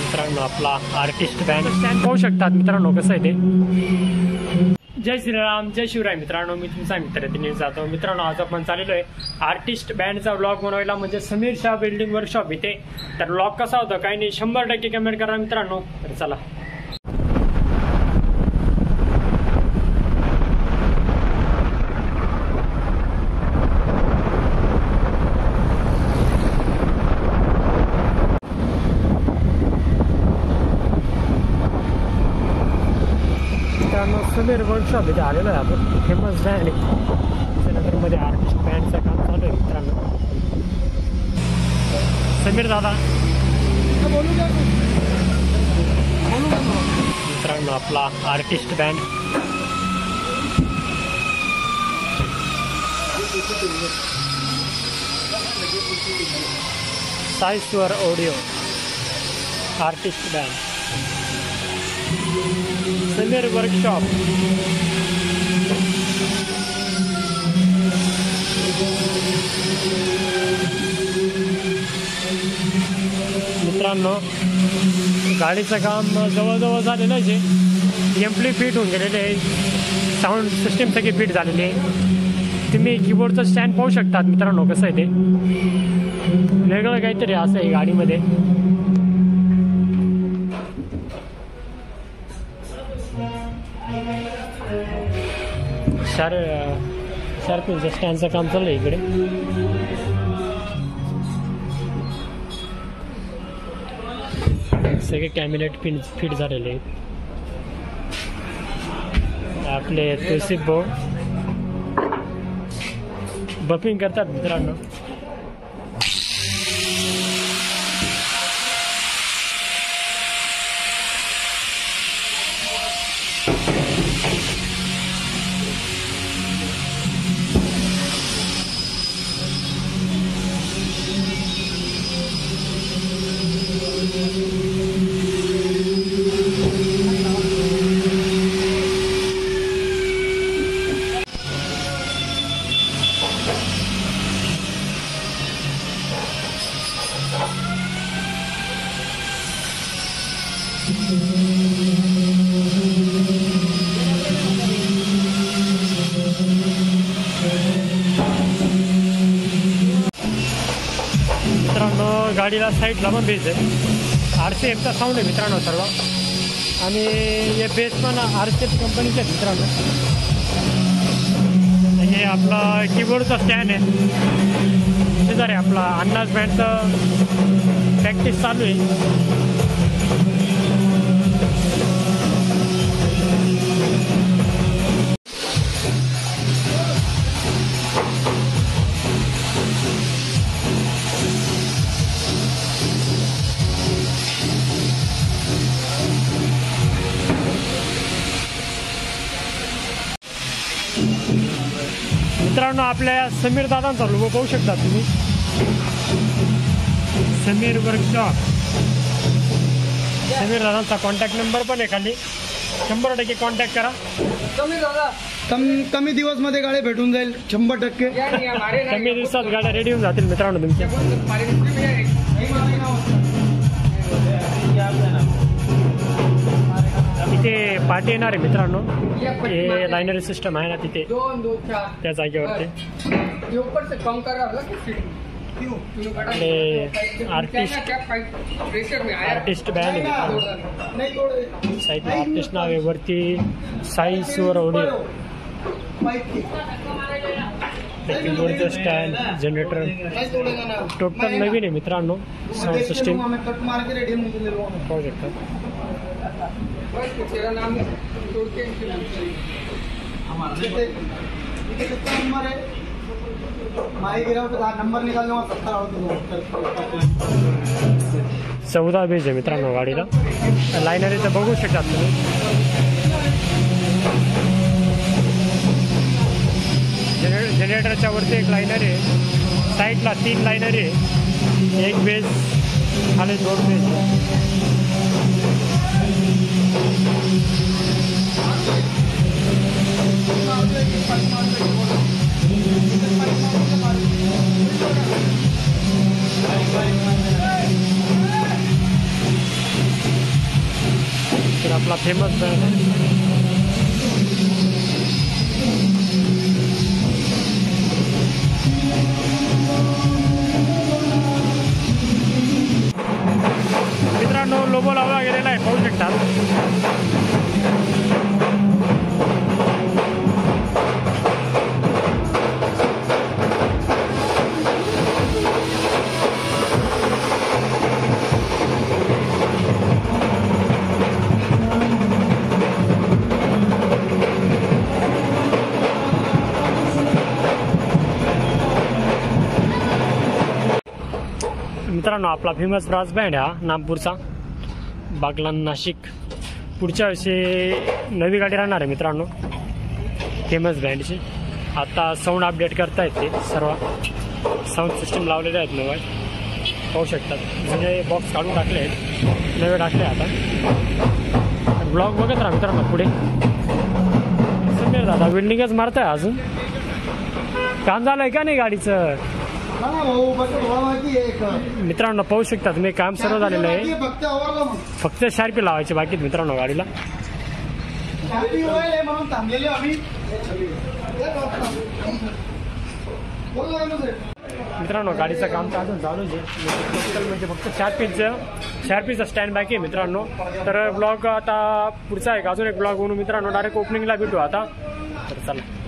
मित्रांनो आपला artist band stand पाहू शकतात मित्रांनो कसं आहे ते। जय श्रीराम जय शिवराय मित्रांनो, मी तुमचा मित्र दिनेश जाधव। मित्रांनो आज आपण चाललेलो आहे आर्टिस्ट बँडचा व्लॉग बनवायला, म्हणजे समीर शाह बिल्डिंग वर्कशॉप इथे। तर व्लॉग कसा होता काही नाही 100% कमेंट करा मित्रांनो। तर चला समीर वर्कशॉप इथे आलेलो आहे आपण। फेमस बँड आहे त्यानंतर मध्ये आर्टिस्ट बँडचं काम चालू आहे मित्रांनो। समीर दादा मित्रांनो आपला आर्टिस्ट बँड साई स्वर audio artist band Sameer workshop. मित्रांनो गाडीचं काम जवळजवळ झालेलं आहे। एम्प्ली फिट होऊन गेलेले आहे, साऊंड सिस्टीम सगळी फिट झालेली आहे। तुम्ही कीबोर्डचं स्टँड पाहू शकतात मित्रांनो कसं आहे ते। वेगळं काहीतरी असं आहे गाडीमध्ये। शार्पिनचं स्टँडचं काम चाललं आहे इकडे। सगळे कॅबिनेट फिट झालेले आहेत। आपले तुळशी भाऊ बफिंग करतात मित्रांनो। मित्रांनो गाडीला साईडला पण बेस आहे। RCFचा साऊंड आहे मित्रांनो सर्व, आणि हे बेस पण RCF कंपनीचे आहे मित्रांनो। हे आपला कीबोर्डचा स्टँड आहे, शेजारी आपला अन्नाज बँडचं प्रॅक्टिस चालू आहे। मित्रांनो आपल्या समीर दादांचा लोगो पाहू शकता तुम्ही, समीर वर्कशॉप। समीर दादांचा कॉन्टॅक्ट नंबर पण आहे खाली, 100% कॉन्टॅक्ट करा। समीर दादा कमी दिवस मध्ये गाडी भेटून जाईल 100%। कमी दिवसात गाड्या रेडी होऊन जातील मित्रांनो तुमच्या। इथे पाठी येणार आहे मित्रांनो, हे लायनरी सिस्टम आहे ना तिथे त्या जागेवरती। आर्टिस्ट बँड आहे साईडला, आर्टिस्ट नाव आहे, वरती साई स्वर ऑडिओ। कीबोर्डचं स्टँड, जनरेटर टोटल नवीन आहे मित्रांनो। साऊंड सिस्टीम पाहू शकता। चौदा बेज आहे मित्रांनो गाडीला। लायनरीचं बघू शकतात तुम्ही। जनरेटरच्या वरती एक लायनर आहे, साईडला 3 लायनर आहे, एक बेज खाली 2 बेज। आपला फेमस ब्रँड आहे. मित्रांनो लोगो लावला गेलेला आहे, पाहू शकतात. मित्रांनो आपला फेमस ब्रास बँड हा नागपूरचा बागलान नाशिक. पुढच्या वर्षी नवी गाडी राहणार आहे मित्रांनो फेमस बँडची. आता साऊंड अपडेट करतायत ते सर्व, साऊंड सिस्टम लावलेले आहेत नवे, पाहू शकतात. म्हणजे बॉक्स काढून टाकले आहेत, नवे टाकले. आता ब्लॉग बघत राहा मित्रांनो पुढे. समीर दादा बिल्डिंगच मारताय, अजून काम झालंय का नाही गाडीचं मित्रांनो. पाहू शकता तुम्ही काम सर्व झालेलं आहे, फक्त शार्पी लावायची बाकी मित्रांनो गाडीला. मित्रांनो गाडीचं काम तर अजून चालूच आहे, म्हणजे फक्त शार्पीचं स्टँड बाकी आहे मित्रांनो. तर ब्लॉग आता पुढचा आहे, अजून एक ब्लॉग म्हणून मित्रांनो डायरेक्ट ओपनिंगला भेटू आता. तर चला.